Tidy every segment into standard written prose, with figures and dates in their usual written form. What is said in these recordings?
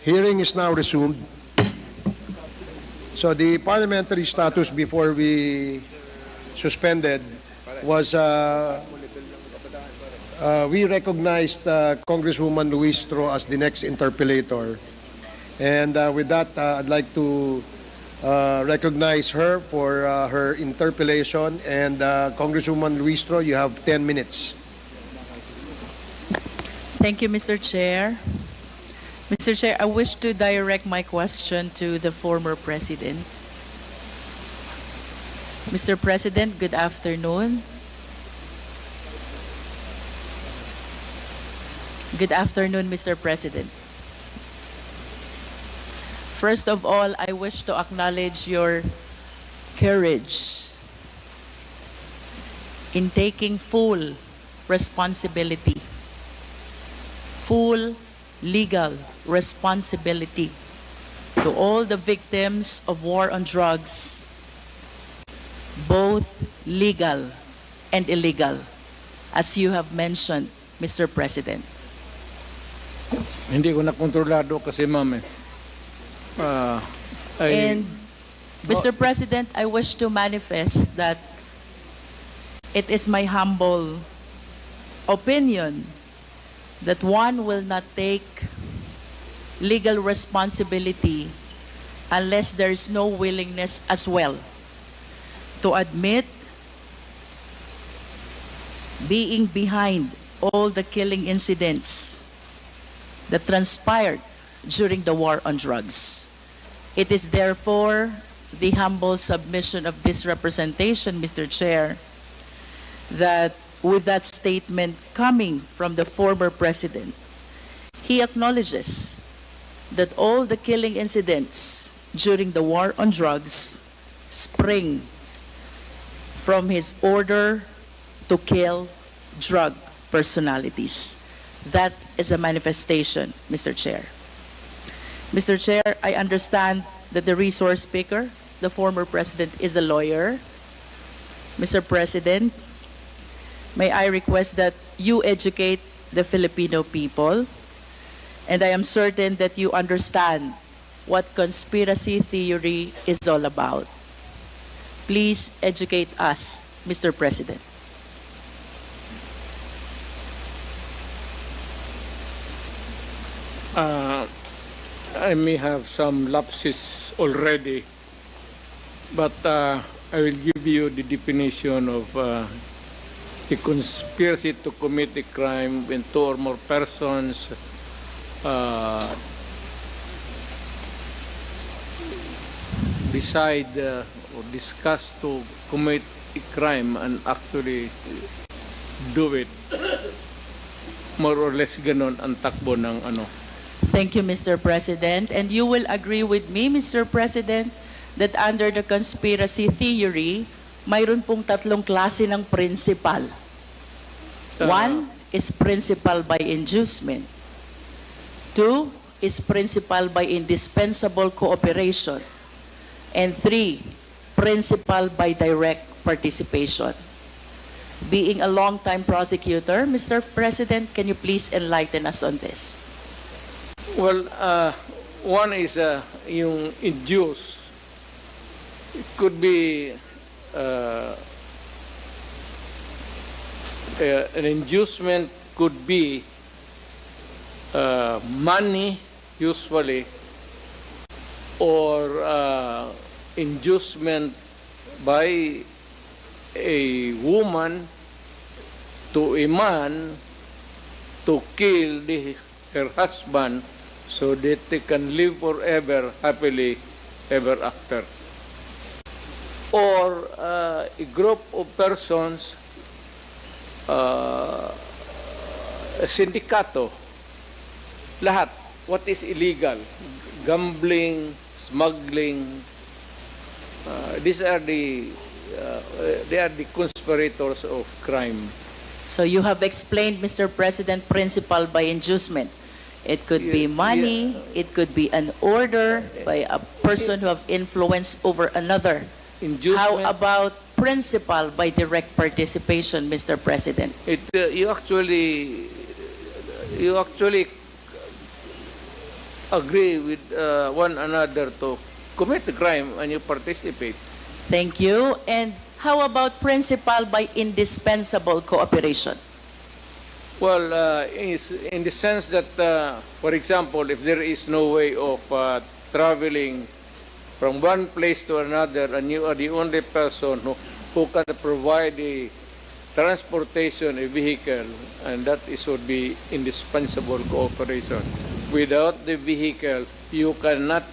Hearing is now resumed. So the parliamentary status before we suspended was we recognized Congresswoman Luistro as the next interpellator. And with that, I'd like to recognize her for her interpellation. And Congresswoman Luistro, you have 10 minutes. Thank you, Mr. Chair. Mr. Chair, I wish to direct my question to the former President. Mr. President, good afternoon. Good afternoon, Mr. President. First of all, I wish to acknowledge your courage in taking full responsibility, full legal responsibility to all the victims of war on drugs, both legal and illegal, as you have mentioned, Mr. President. Hindi ko na kontrolado kasi ma'am And Mr. President, I wish to manifest that it is my humble opinion that one will not take legal responsibility unless there is no willingness as well to admit being behind all the killing incidents that transpired during the war on drugs. It is therefore the humble submission of this representation, Mr. Chair, that with that statement coming from the former president, he acknowledges that all the killing incidents during the war on drugs spring from his order to kill drug personalities. That is a manifestation, Mr. Chair. Mr. Chair, I understand that the resource speaker, the former president, is a lawyer. Mr. President, may I request that you educate the Filipino people, and I am certain that you understand what conspiracy theory is all about. Please educate us, Mr. President. I may have some lapses already, but I will give you the definition of a conspiracy to commit a crime when two or more persons decide or discuss to commit a crime and actually do it. More or less ganon ang takbo ng ano. Thank you, Mr. President. And you will agree with me, Mr. President, that under the conspiracy theory, mayroon pong tatlong klase ng principal. One is principal by inducement. Two is principal by indispensable cooperation. And three, principal by direct participation. Being a long-time prosecutor, Mr. President, can you please enlighten us on this? Well, one is yung induce. It could be an inducement could be money, usually, or inducement by a woman to a man to kill her husband so that they can live forever happily ever after. Or a group of persons, a sindikato, lahat, what is illegal, gambling, smuggling, these are they are the conspirators of crime. So you have explained, Mr. President, principal by inducement. It could be money, it could be an order by a person who have influence over another. How about principal by direct participation, Mr. President? You actually agree with one another to commit the crime and you participate. Thank you. And how about principal by indispensable cooperation? Well, is in the sense that, for example, if there is no way of traveling from one place to another and you are the only person who can provide the transportation, a vehicle, and that is would be indispensable cooperation. Without the vehicle, you cannot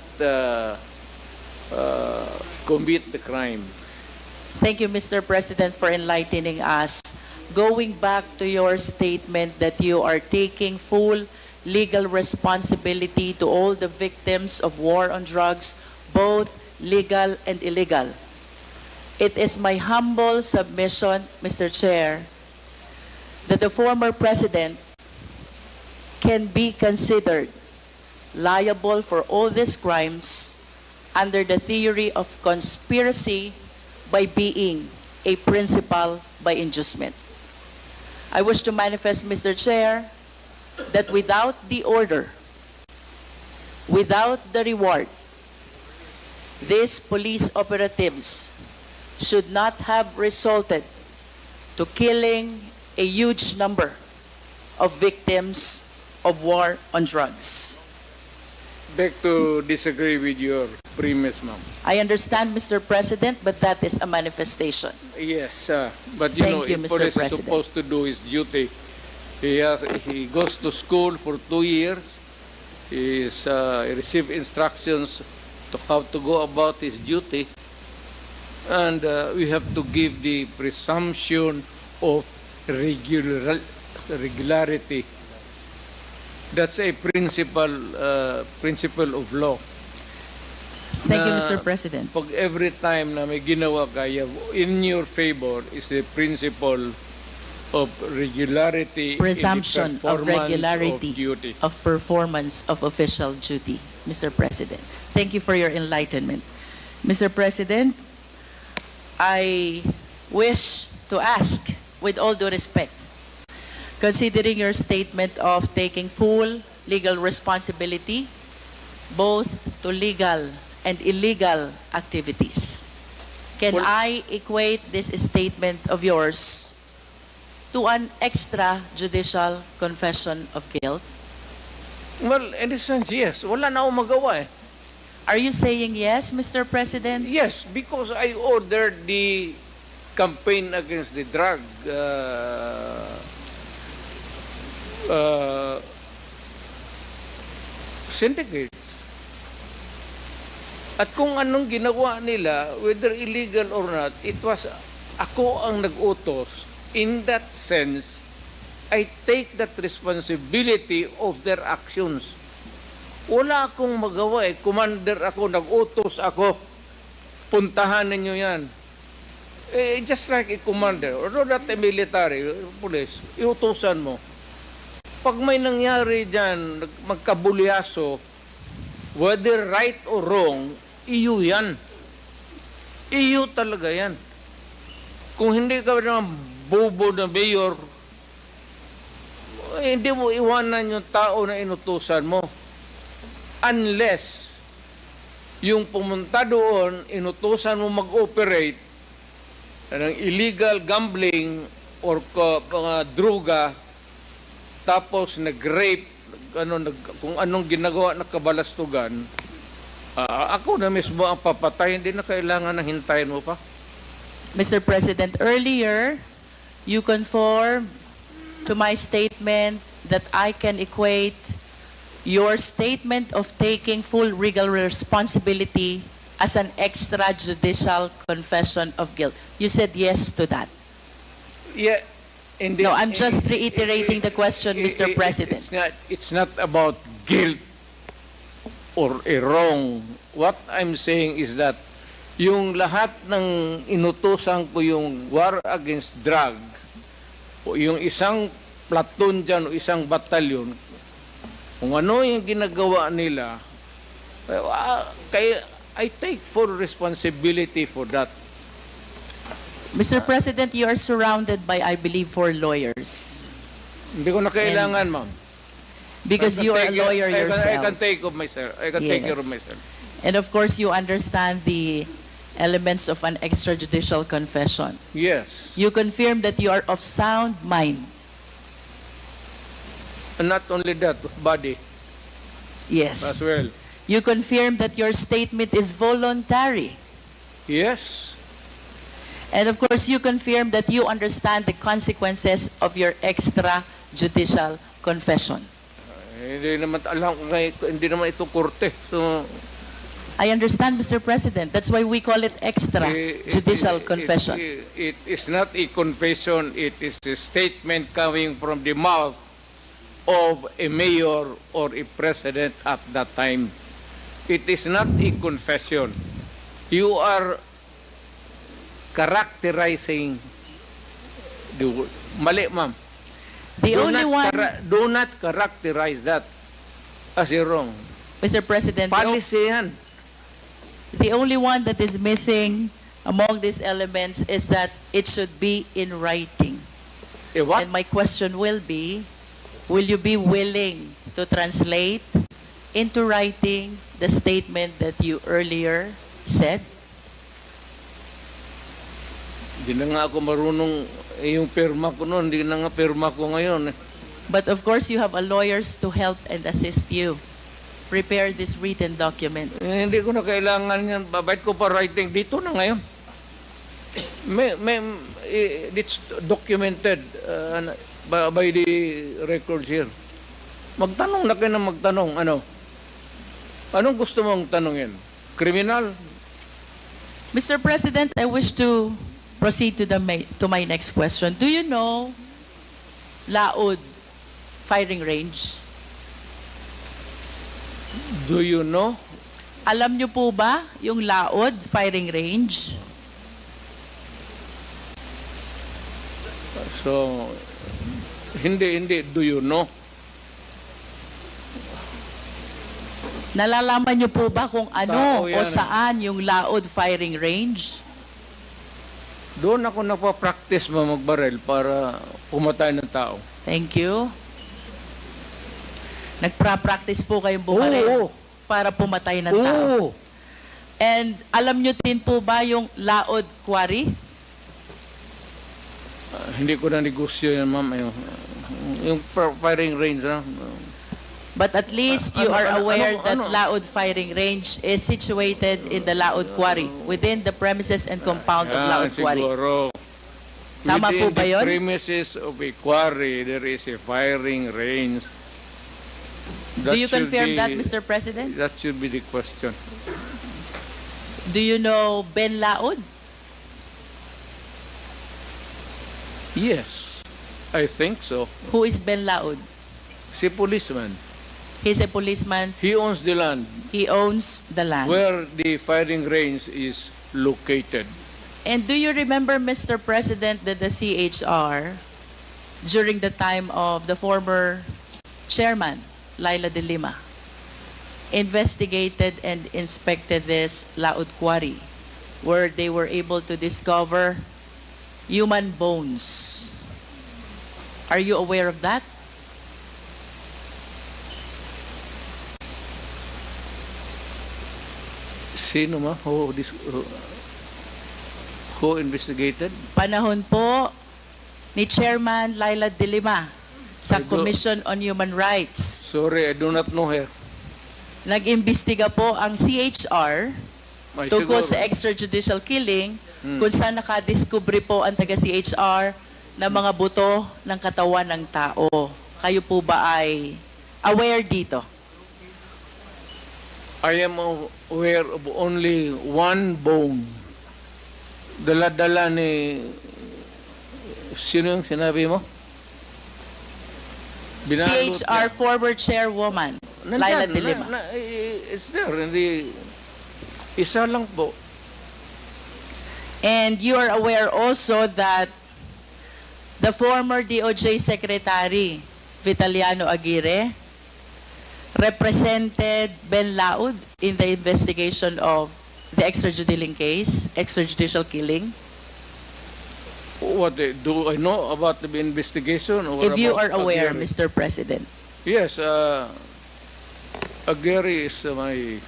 commit the crime. Thank you, Mr. President, for enlightening us. Going back to your statement that you are taking full legal responsibility to all the victims of war on drugs, both legal and illegal. It is my humble submission, Mr. Chair, that the former president can be considered liable for all these crimes under the theory of conspiracy by being a principal by inducement. I wish to manifest, Mr. Chair, that without the order, without the reward, these police operatives should not have resulted to killing a huge number of victims of war on drugs. Beg to disagree with your premise, ma'am. I understand, Mr. President, but that is a manifestation. Yes, but you Thank know, you, if Mr. police is President. supposed to do his duty, he goes to school for 2 years. He receive instructions to how to go about his duty, and we have to give the presumption of regularity. That's a principle of law. Thank you, Na Mr. President. Pag every time na may ginawa kaya in your favor is the principle of regularity Presumption in the of performance regularity of duty. of performance of official duty, Mr. President. Thank you for your enlightenment. Mr. President, I wish to ask, with all due respect, considering your statement of taking full legal responsibility both to legal and illegal activities, can Well- I equate this statement of yours to an extrajudicial confession of guilt? Well, in a sense, yes. Wala na akong magawa eh. Are you saying yes, Mr. President? Yes, because I ordered the campaign against the drug syndicates. At kung anong ginawa nila, whether illegal or not, it was ako ang nag-utos. In that sense, I take that responsibility of their actions. Wala akong magawa eh. Commander ako, nag-utos ako. Puntahan ninyo yan. Eh, just like a commander, or not a military, police, iutusan mo. Pag may nangyari dyan, magkabulyaso, whether right or wrong, iyo yan. Iyo talaga yan. Kung hindi ka naman bobo na mayor, hindi mo iwanan yung tao na inutusan mo. Unless yung pumunta doon, inutusan mo mag-operate ng illegal gambling or mga droga, tapos nag-rape, kung anong ginagawa na kabalastugan, ako na mismo ang papatay, hindi na kailangan na hintayin mo pa. Mr. President, earlier, you conformed to my statement that I can equate your statement of taking full legal responsibility as an extrajudicial confession of guilt. You said yes to that. Yeah, No, I'm just reiterating the question, Mr. President. It's not about guilt or a wrong. What I'm saying is that yung lahat ng inutusan ko yung war against drugs, o yung isang platoon dyan o isang batalyon, kung ano yung ginagawa nila, kaya I take full responsibility for that. Mr. President, you are surrounded by, I believe, 4 lawyers. Hindi ko na kailangan, ma'am. because you are a lawyer I yourself. can take of myself. I can take care of Yes. myself. And of course, you understand the elements of an extrajudicial confession. Yes. You confirm that you are of sound mind. And not only that, body Yes. as well. You confirm that your statement is voluntary. Yes. And of course, you confirm that you understand the consequences of your extrajudicial confession. Hindi naman alam ko hindi naman ito korte. So I understand, Mr. President. That's why we call it extrajudicial confession. It is not a confession, it is a statement coming from the mouth of a mayor or a president at that time. It is not a confession. You are characterizing the word. Mali, ma'am. The only one, Do not characterize that as a wrong. Mr. President, Policy yan. the only one that is missing among these elements is that it should be in writing. Eh, what? And my question will be you be willing to translate into writing the statement that you earlier said? Hindi na nga ako marunong, yung pirma ko noon, hindi na nga pirma ko ngayon. But of course, you have a lawyers to help and assist you prepare this written document. Hindi ko na kailangan yan. Babait ko pa writing dito na ngayon. It's documented by the records here. Magtanong na kayo na magtanong. Ano? Anong gusto mong tanongin? Criminal? Mr. President, I wish to proceed to my next question. Do you know Laod firing range? Do you know? Alam niyo po ba yung Laod firing range? So, hindi. Do you know? Nalalaman niyo po ba kung ano Tao o yan. saan yung Laod firing range? Doon ako nagpa-practice magbarel para pumatay ng tao. Thank you. Nagpa-practice po kayong bumaril Oo. para pumatay ng tao. Oo. And alam niyo din po ba yung Laod Quarry? Hindi ko na negosyo yan, ma'am. Yung firing range, ha? But at least you are aware that ano? Laod firing range is situated in the Laod Quarry, within the premises and compound of Laod Quarry. Siguro. Tama po Within ba yun? the premises of a quarry, there is a firing range. Do you should confirm be- that, Mr. President? That should be the question. Do you know Ben Laod? Yes, I think so. Who is Ben Laod? Si policeman. He's a policeman. He owns the land He owns the land. where the firing range is located. And do you remember, Mr. President, that the CHR, during the time of the former chairman, Laila de Lima, investigated and inspected this Laod Quarry, where they were able to discover human bones. Are you aware of that? Sino ma? Who investigated? Panahon po ni Chairman Laila de Lima sa I do- Commission on Human Rights. Sorry, I do not know her. Nag-imbestiga po ang CHR Ay, tungkol siguro. sa extrajudicial killing kung saan nakadiskubre po ang taga-CHR ng mga buto ng katawan ng tao. Kayo po ba ay aware dito? I am aware of only one bone. Dala-dala ni... Sino yung sinabi mo? Binalot CHR niya. former chairwoman, Nandyan, Laila de Lima. It's there. Hindi... Isa lang po. And you are aware also that the former DOJ Secretary, Vitaliano Aguirre, represented Ben Laud in the investigation of the extrajudicial killing. What do I know about the investigation? Or If you are about aware, Aguirre? Mr. President. Yes, Aguirre is my...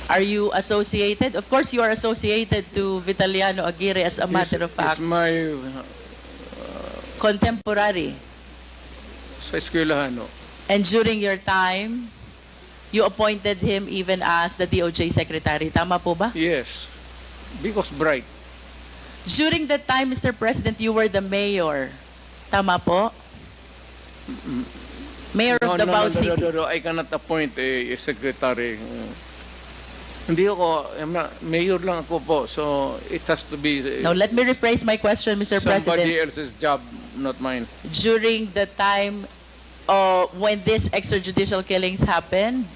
Are you associated? Of course, you are associated to Vitaliano Aguirre as a matter of fact. Is my Contemporary. sa eskwelahan, no? And during your time, you appointed him even as the DOJ Secretary. Tama po ba? Yes, because bright. During that time, Mr. President, you were the mayor. Tama po? Mayor of Davao City. No, I cannot appoint a secretary. Hindi ako, mayor lang ako po, so it has to be Now, let me rephrase my question, Mr. somebody President. else's job, not mine. During the time when these extrajudicial killings happened,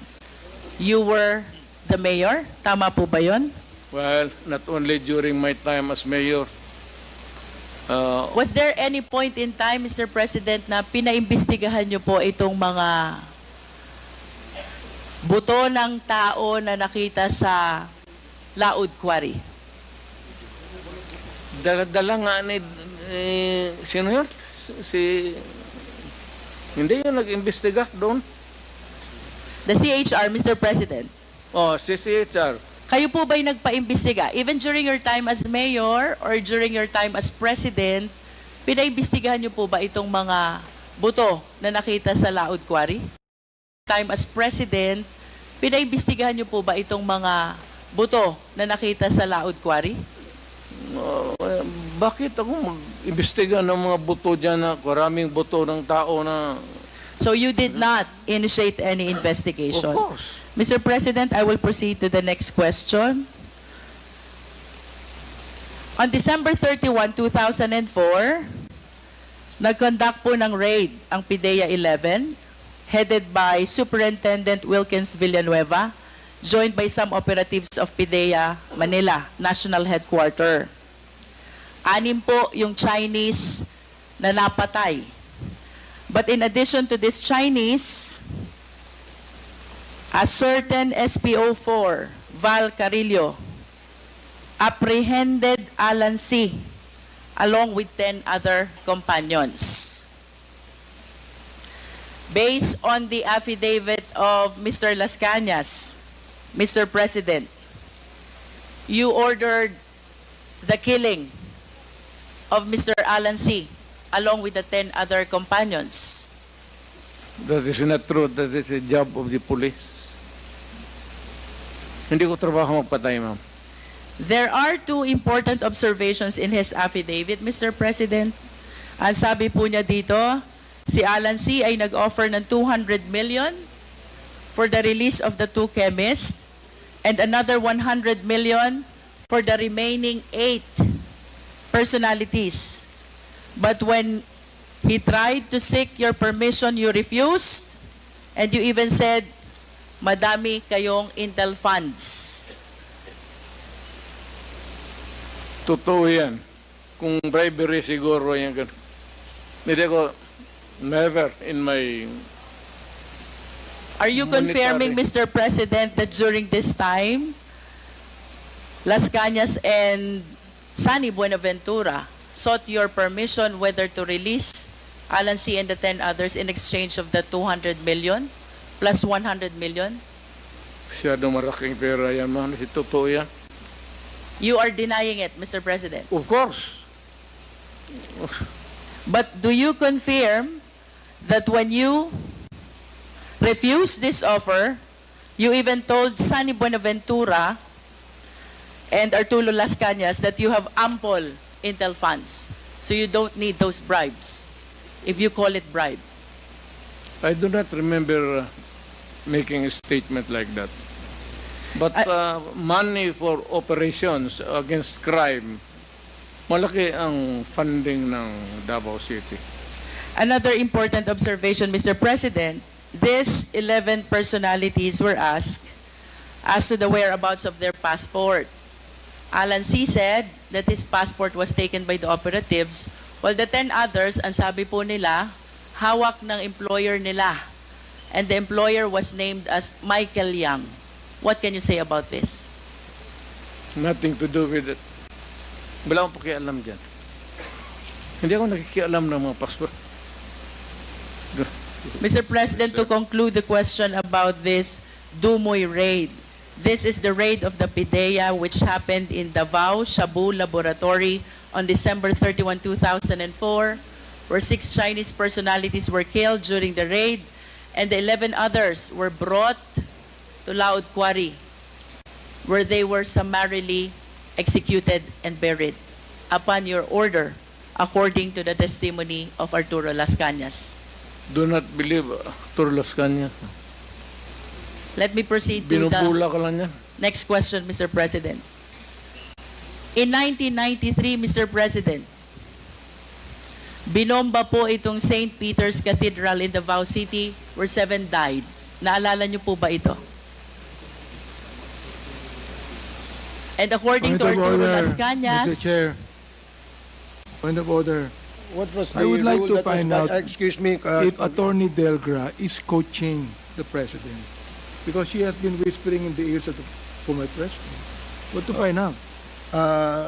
you were the mayor? Tama po ba yun? Well, not only during my time as mayor. Was there any point in time, Mr. President, na pinaimbestigahan niyo po itong mga buto ng tao na nakita sa Laud Quarry? Dala nga ni sino yun? Hindi yun nag-imbestiga doon. The CHR, Mr. President. Oh, si CHR. Kayo po ba'y nagpa-imbestiga? Even during your time as mayor or during your time as president, pinaimbestigahan niyo po ba itong mga buto na nakita sa Laud Quarry? Time as president, pinaimbestigahan niyo po ba itong mga buto na nakita sa Laud Quarry? Bakit ako mag-imbestiga ng mga buto dyan na maraming buto ng tao na... So you did not initiate any investigation? Of course. Mr. President, I will proceed to the next question. On December 31, 2004, nag-conduct po ng raid ang PIDEA 11, headed by Superintendent Wilkins Villanueva, joined by some operatives of PIDEA Manila, National Headquarter. 6 po yung Chinese na napatay. But in addition to this Chinese, a certain SPO4, Val Carillo, apprehended Alan C. along with 10 other companions. Based on the affidavit of Mr. Las Cañas, Mr. President, you ordered the killing of Mr. Alan C. along with the 10 other companions. That is not true. That is a job of the police. Hindi ko trabaho magpatay, ma'am. There are 2 important observations in his affidavit, Mr. President. Ang sabi po niya dito, si Alan C. ay nag-offer ng 200 million for the release of the 2 chemists and another 100 million for the remaining 8 personalities. But when he tried to seek your permission, you refused, and you even said, madami kayong intel funds. Totoo yan. Kung bribery siguro yan. Hindi ko, never in my... Are you confirming, Mr. President, that during this time, Las Cañas and Sunny Buenaventura sought your permission whether to release Alan C. and the 10 others in exchange of the 200 million plus 100 million? Masyadong maraking pera yan, ma'am. Totoo yan. You are denying it, Mr. President. Of course. But do you confirm that when you refused this offer, you even told Sunny Buenaventura and Arturo Las Cañas that you have ample intel funds, so you don't need those bribes, if you call it bribe? I do not remember making a statement like that. But money for operations against crime, malaki ang funding ng Davao City. Another important observation, Mr. President, these 11 personalities were asked as to the whereabouts of their passport. Alan C. said that his passport was taken by the operatives, while the 10 others, ang sabi po nila, hawak ng employer nila. And the employer was named as Michael Yang. What can you say about this? Nothing to do with it. Wala akong pakialam dyan. Hindi ako nakikialam ng mga pastor. Mr. President, to conclude the question about this Dumoy raid, this is the raid of the PIDEA which happened in Davao Shabu Laboratory on December 31, 2004, where 6 Chinese personalities were killed during the raid, and the 11 others were brought to Laod Quarry, where they were summarily executed and buried upon your order, according to the testimony of Arturo Las Cañas. Do not believe Turlos Kanya. Let me proceed to Binubula the ka lang niya. next question, Mr. President. In 1993, Mr. President, binomba po itong St. Peter's Cathedral in Davao City where 7 died. Naalala niyo po ba ito? And according to Arturo Las Cañas, Mr. Chair, point of order. What was the I would like rule to that was find out excuse me, If Attorney Delgra is coaching the President, because she has been whispering in the ears of the former President. What to find out?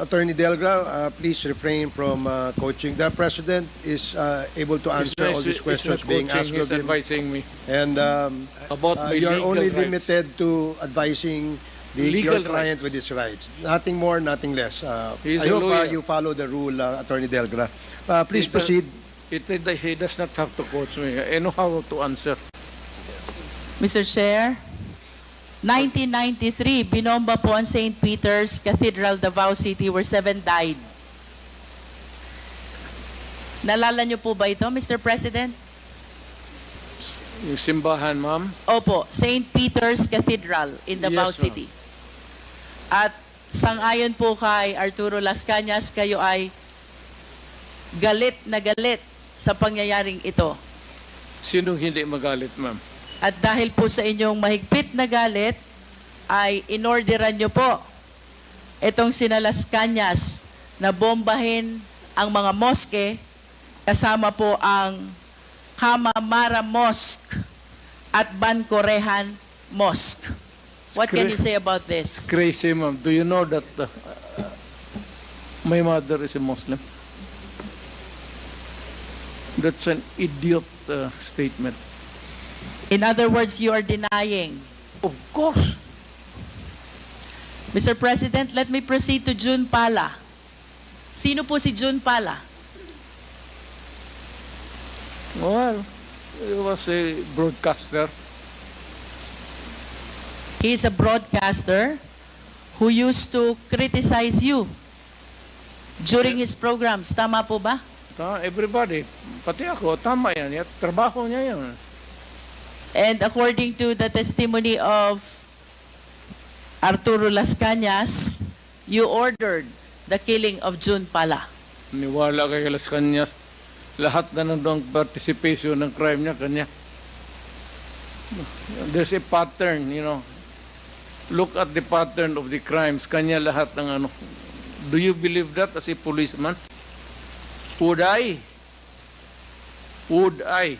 Attorney Delgra, please refrain from coaching. The President is able to answer all these questions being asked of He's him. advising me And about my you are legal only rights. limited to advising Legal your client rights. with his rights. Nothing more, nothing less. He's I a hope lawyer. you follow the rule, Attorney Delgra. Please He does- proceed. He does not have to coach me. I know how to answer. Mr. Chair, 1993, binomba po ang St. Peter's Cathedral, Davao City, where 7 died. Nalala niyo po ba ito, Mr. President? Yung simbahan, ma'am. Opo, St. Peter's Cathedral in Davao Yes, ma'am. City. At sangayon po kay Arturo Las Cañas, kayo ay galit na galit sa pangyayaring ito. Sinong hindi magalit, ma'am? At dahil po sa inyong mahigpit na galit, ay inorderan nyo po itong sina Las Cañas na bombahin ang mga moske, kasama po ang Kamamara Mosque at Bancorehan Mosque. What can you say about this? Crazy, ma'am. Do you know that my mother is a Muslim? That's an idiot statement. In other words, you are denying. Of course. Mr. President, let me proceed to June Pala. Sino po si June Pala? Well, he was a broadcaster. He is a broadcaster who used to criticize you during his programs. Tama po ba? Everybody, pati ako, tama yan. Trabaho niya yan. And according to the testimony of Arturo Las Cañas, you ordered the killing of June Pala. Niwala kay Las Cañas. Lahat na nandang participation ng crime niya, kanya. There's a pattern, you know. Look at the pattern of the crimes. Kanya lahat ng ano. Do you believe that as a policeman? Would I? Would I?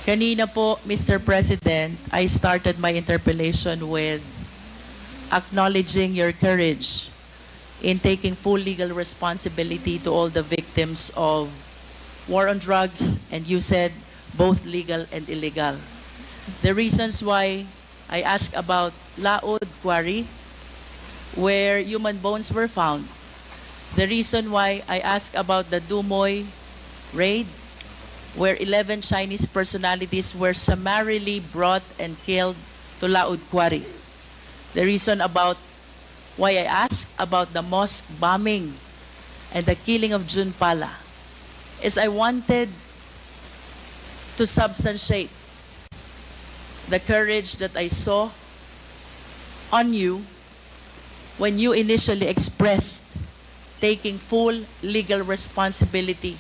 Kanina po, Mr. President, I started my interpellation with acknowledging your courage in taking full legal responsibility to all the victims of war on drugs, and you said both legal and illegal. The reasons why I asked about Laod Quarry, where human bones were found. The reason why I asked about the Dumoy raid, where 11 Chinese personalities were summarily brought and killed to Laod Quarry. The reason about why I asked about the mosque bombing and the killing of June Pala is I wanted to substantiate the courage that I saw on you when you initially expressed taking full legal responsibility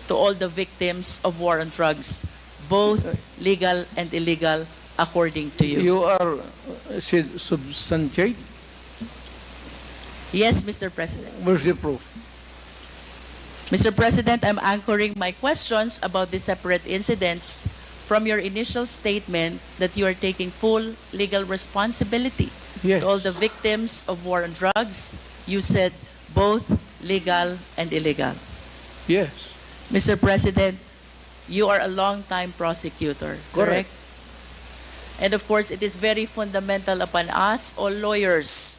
to all the victims of war on drugs, both legal and illegal, according to you. You are substantiate? Yes, Mr. President. Where's the proof? Mr. President, I'm anchoring my questions about the separate incidents from your initial statement that you are taking full legal responsibility Yes. to all the victims of war on drugs. You said both legal, and illegal. Yes. Mr. President, you are a long-time prosecutor, correct? And of course, it is very fundamental upon us, all lawyers,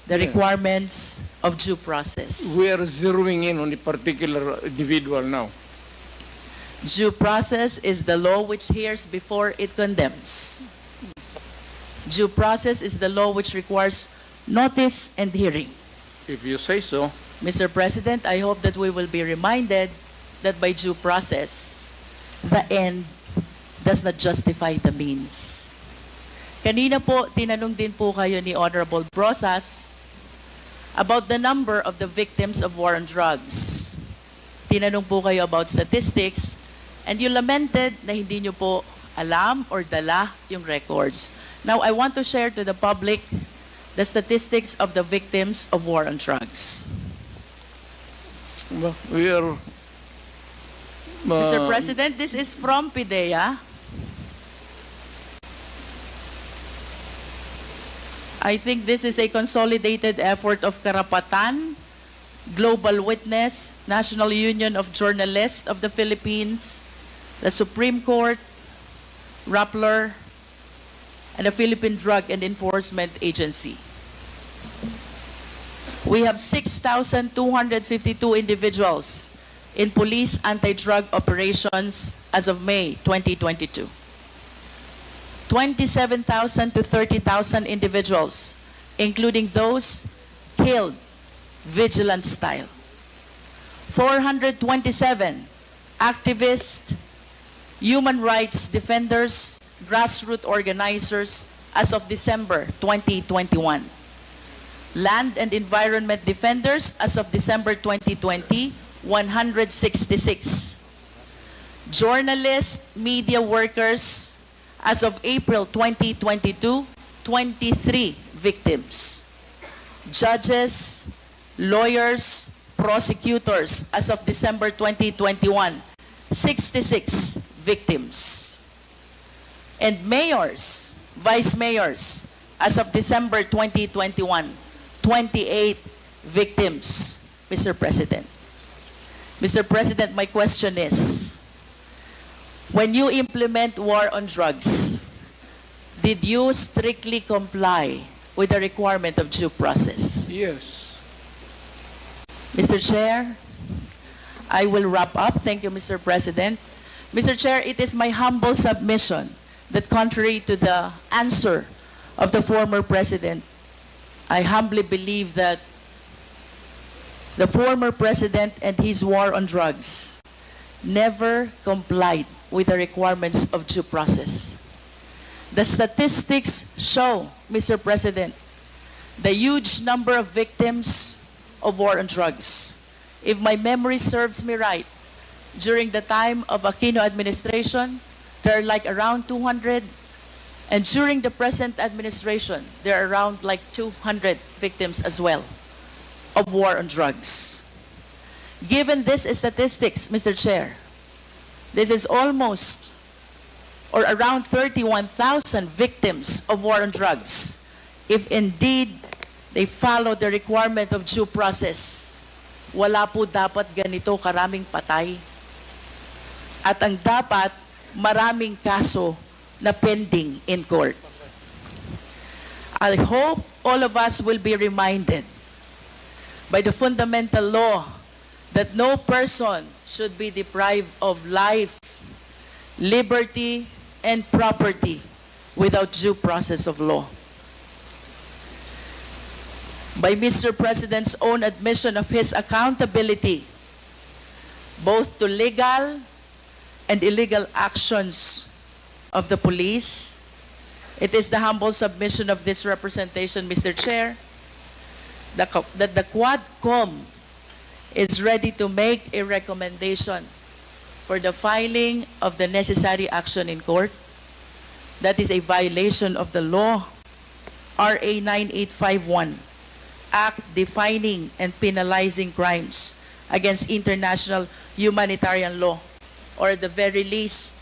the Yeah. requirements of due process. We are zeroing in on a particular individual now. Due process is the law which hears before it condemns. Due process is the law which requires notice and hearing. If you say so. Mr. President, I hope that we will be reminded that by due process, the end does not justify the means. Kanina po, tinanong din po kayo ni Honorable Brosas about the number of the victims of war on drugs. Tinanong po kayo about statistics, and you lamented na hindi nyo po alam or dala yung records. Now, I want to share to the public the statistics of the victims of war on drugs. We are... Mr. President, this is from PIDEA. I think this is a consolidated effort of Karapatan, Global Witness, National Union of Journalists of the Philippines, the Supreme Court, Rappler, and the Philippine Drug and Enforcement Agency. We have 6,252 individuals in police anti-drug operations as of May 2022. 27,000 to 30,000 individuals, including those killed vigilant style. 427 activists, human rights defenders, grassroots organizers as of December 2021. Land and environment defenders as of December 2020, 166. Journalists, media workers, as of April 2022, 23 victims. Judges, lawyers, prosecutors, as of December 2021, 66 victims. And mayors, vice mayors, as of December 2021, 28 victims, Mr. President. Mr. President, my question is, when you implement war on drugs, did you strictly comply with the requirement of due process? Yes. Mr. Chair, I will wrap up. Thank you, Mr. President. Mr. Chair, it is my humble submission that contrary to the answer of the former president, I humbly believe that the former president and his war on drugs never complied with the requirements of due process. The statistics show, Mr. President, the huge number of victims of war on drugs. If my memory serves me right, during the time of Aquino administration, there are like around 200, and during the present administration, there are around like 200 victims as well of war on drugs. Given these statistics, Mr. Chair, this is almost or around 31,000 victims of war on drugs. If indeed they follow the requirement of due process, wala po dapat ganito karaming patay. At ang dapat, maraming kaso na pending in court. I hope all of us will be reminded by the fundamental law that no person should be deprived of life, liberty, and property without due process of law. By Mr. President's own admission of his accountability, both to legal and illegal actions of the police, it is the humble submission of this representation, Mr. Chair, that the Quadcom is ready to make a recommendation for the filing of the necessary action in court. That is a violation of the law, RA 9851, Act defining and penalizing crimes against international humanitarian law, or at the very least,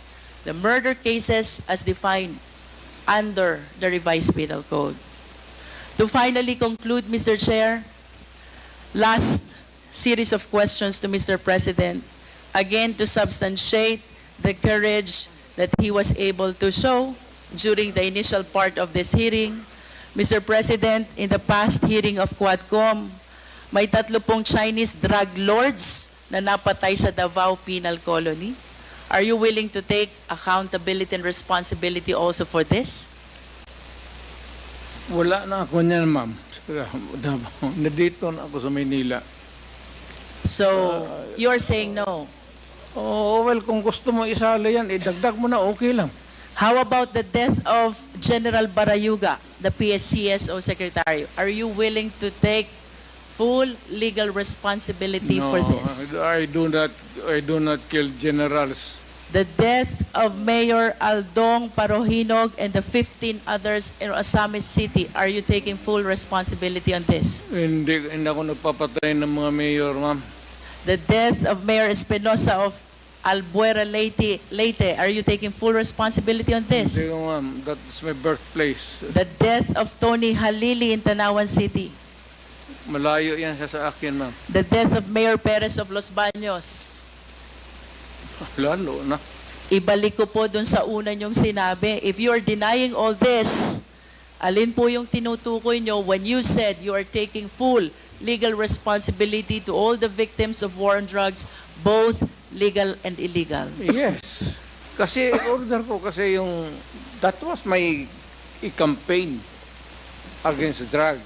the murder cases as defined under the revised penal code. To finally conclude, Mr. Chair, last series of questions to Mr. President, again to substantiate the courage that he was able to show during the initial part of this hearing. Mr. President, in the past hearing of Quadcom, may 30 Chinese drug lords na napatay sa Davao Penal Colony. Are you willing to take accountability and responsibility also for this? Wala na ako niyan, ma'am. Nandito na ako sa Maynila. So, you're saying no. Oh, well, kung gusto mo isala yan, idagdag mo na, okay lang. How about the death of General Barayuga, the PSCSO Secretary? Are you willing to take full legal responsibility for this? I do not kill generals. The death of Mayor Aldong Parohinog and the 15 others in Osamis City, are you taking full responsibility on this? Hindi ako nagpapatay ng mga mayor, ma'am. The death of Mayor Espinosa of Albuera Leyte, are you taking full responsibility on this? Hindi ko, ma'am. That's my birthplace. The death of Tony Halili in Tanawan City. Malayo yan siya sa akin, ma'am. The death of Mayor Perez of Los Baños. Lalo na. Ibalik ko po dun sa una niyong sinabi. If you are denying all this, alin po yung tinutukoy nyo when you said you are taking full legal responsibility to all the victims of war on drugs, both legal and illegal? Yes. Kasi order ko kasi that was my campaign against drug.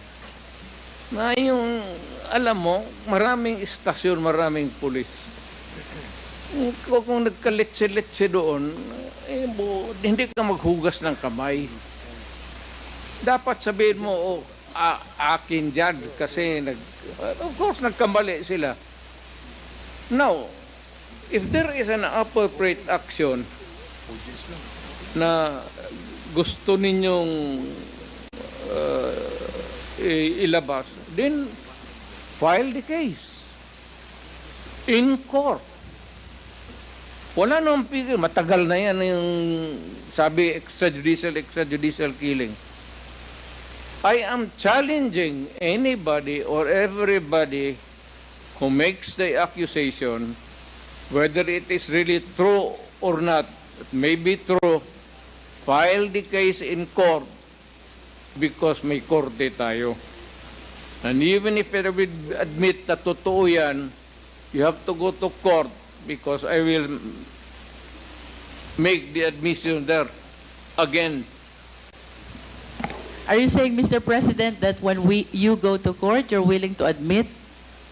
Na yung, alam mo, maraming istasyon, maraming pulis. Kung nagkaletse-letse doon, hindi ka maghugas ng kamay. Dapat sabihin mo, akin dyan, kasi of course, nagkamali sila. Now, if there is an appropriate action na gusto ninyong ilabas, then file the case in court. Wala nang pigil. Matagal na yan yung sabi extrajudicial killing. I am challenging anybody or everybody who makes the accusation, whether it is really true or not, it may be true, file the case in court because may korte tayo. And even if I will admit na totoo yan, you have to go to court because I will make the admission there again. Are you saying, Mr. President, that when you go to court, you're willing to admit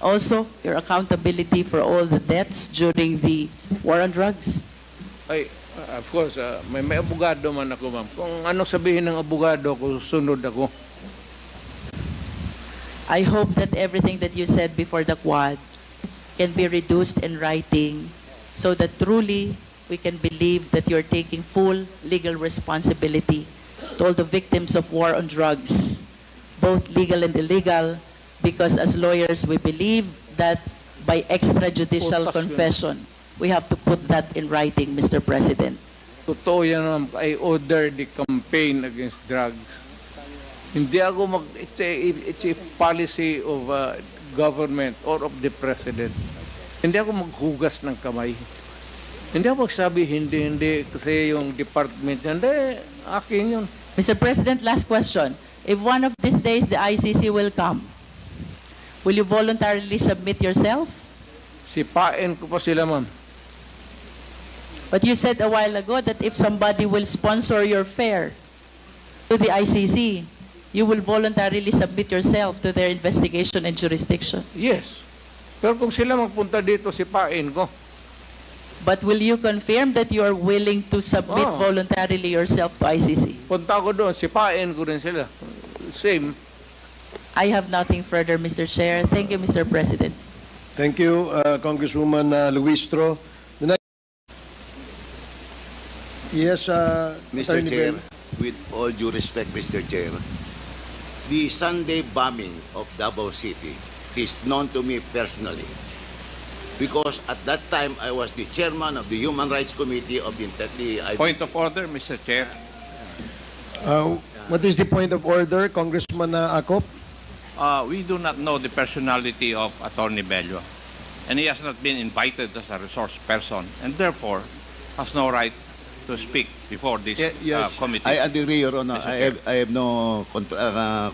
also your accountability for all the deaths during the war on drugs? Ay, of course, may abogado man ako, ma'am. Kung ano sabihin ng abogado ko, sunod ako. I hope that everything that you said before the Quad can be reduced in writing so that truly we can believe that you're taking full legal responsibility to all the victims of war on drugs, both legal and illegal, because as lawyers we believe that by extrajudicial confession, we have to put that in writing, Mr. President. Totoo yan, ma'am. I order the campaign against drugs. Hindi ako it's a policy of government or of the president. Hindi ako maghugas ng kamay. Hindi ako magsabi hindi kasi yung department hindi akin yun. Mr. President, last question. If one of these days the ICC will come, will you voluntarily submit yourself? Sipain ko pa sila, ma'am. But you said a while ago that if somebody will sponsor your fare to the ICC, you will voluntarily submit yourself to their investigation and jurisdiction. Yes. Pero kung sila magpunta dito, sipain ko. But will you confirm that you are willing to submit voluntarily yourself to ICC? Punta ko doon, sipain ko rin sila. Same. I have nothing further, Mr. Chair. Thank you, Mr. President. Thank you, Congresswoman Luistro. The next... Yes, Mr. Attorney Chair, Ben. with all due respect, Mr. Chair, the Sunday bombing of Davao City is known to me personally because at that time I was the chairman of the Human Rights Committee of the ICC. Point of order, Mr. Chair. What is the point of order, Congressman Acop? we do not know the personality of Attorney Bello, and he has not been invited as a resource person, and therefore has no right to speak before this committee. I agree, Your Honor. Mr. Chair. I have no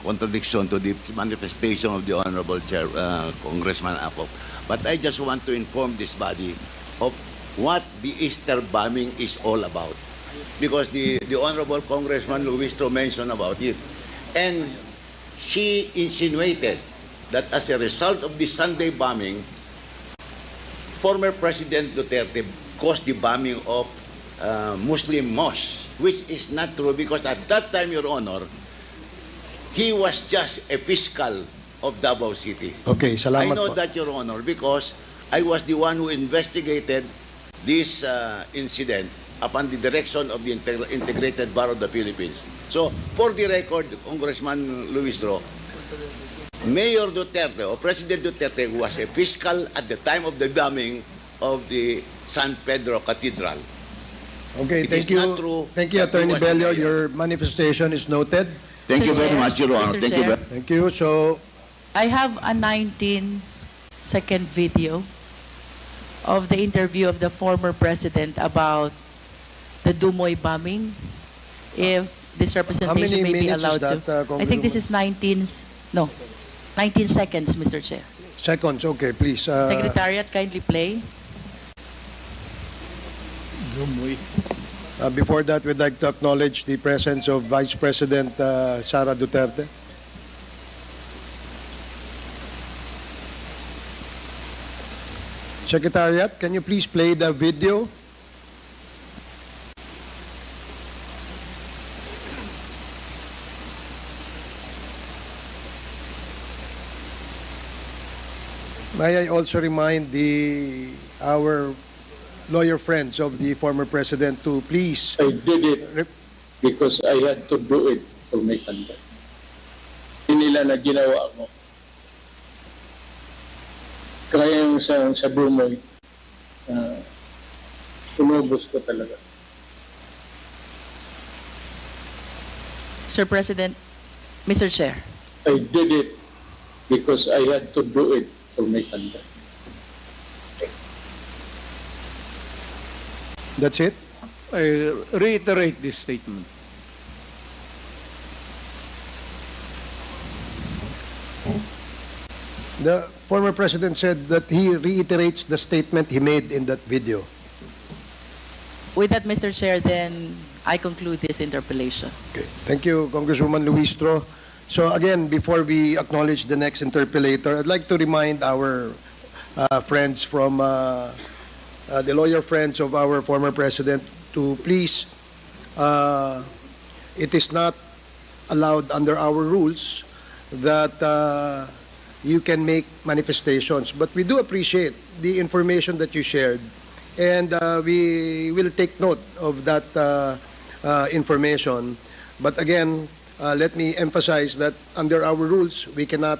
contradiction to the manifestation of the Honorable Chair, Congressman Acop. But I just want to inform this body of what the Easter bombing is all about. Because the Honorable Congressman Luistro mentioned about it. And she insinuated that as a result of the Sunday bombing, former President Duterte caused the bombing of Muslim mosques, which is not true because at that time, Your Honor, he was just a fiscal of Davao City. Okay, I salamat know po. that, Your Honor, because I was the one who investigated this incident upon the direction of the Integrated Bar of the Philippines. So, for the record, Congressman Luistro, Mayor Duterte or President Duterte was a fiscal at the time of the bombing of the San Pedro Cathedral. Okay, It thank is you. not true Thank you, that he Attorney was the Bello. mayor. Your manifestation is noted. Thank you Mr. very Chair, much, Your Honor. Mr. Thank you Chair. very Thank you. So, I have a 19-second video of the interview of the former president about the Dumoy bombing. If this representation may be minutes is allowed that, to. I think this is 19 seconds, Mr. Chair. seconds. Okay, please. Secretariat, kindly play. Dumoy. Before that, we'd like to acknowledge the presence of Vice President Sara Duterte. Secretariat, can you please play the video? May I also remind our lawyer friends of the former president to please I did it because I had to do it to make conduct. Hindi nila na ginawa mo. Kaya yung sa Dumoy, umubos ko talaga. Sir President, Mr. Chair. I did it because I had to do it to make conduct. That's it. I reiterate this statement. The former president said that he reiterates the statement he made in that video. With that, Mr. Chair, then I conclude this interpellation. Okay. Thank you, Congresswoman Luistro. So again, before we acknowledge the next interpellator, I'd like to remind our friends from the lawyer friends of our former president to please, it is not allowed under our rules that you can make manifestations. But we do appreciate the information that you shared, and we will take note of that information. But again, let me emphasize that under our rules, we cannot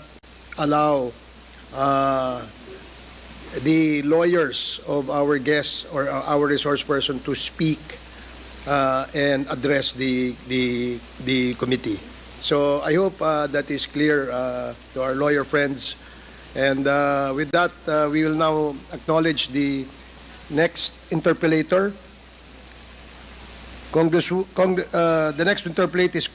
allow the lawyers of our guests or our resource person to speak and address the committee. So I hope that is clear to our lawyer friends. And with that, we will now acknowledge the next interpellator. The next interpellate is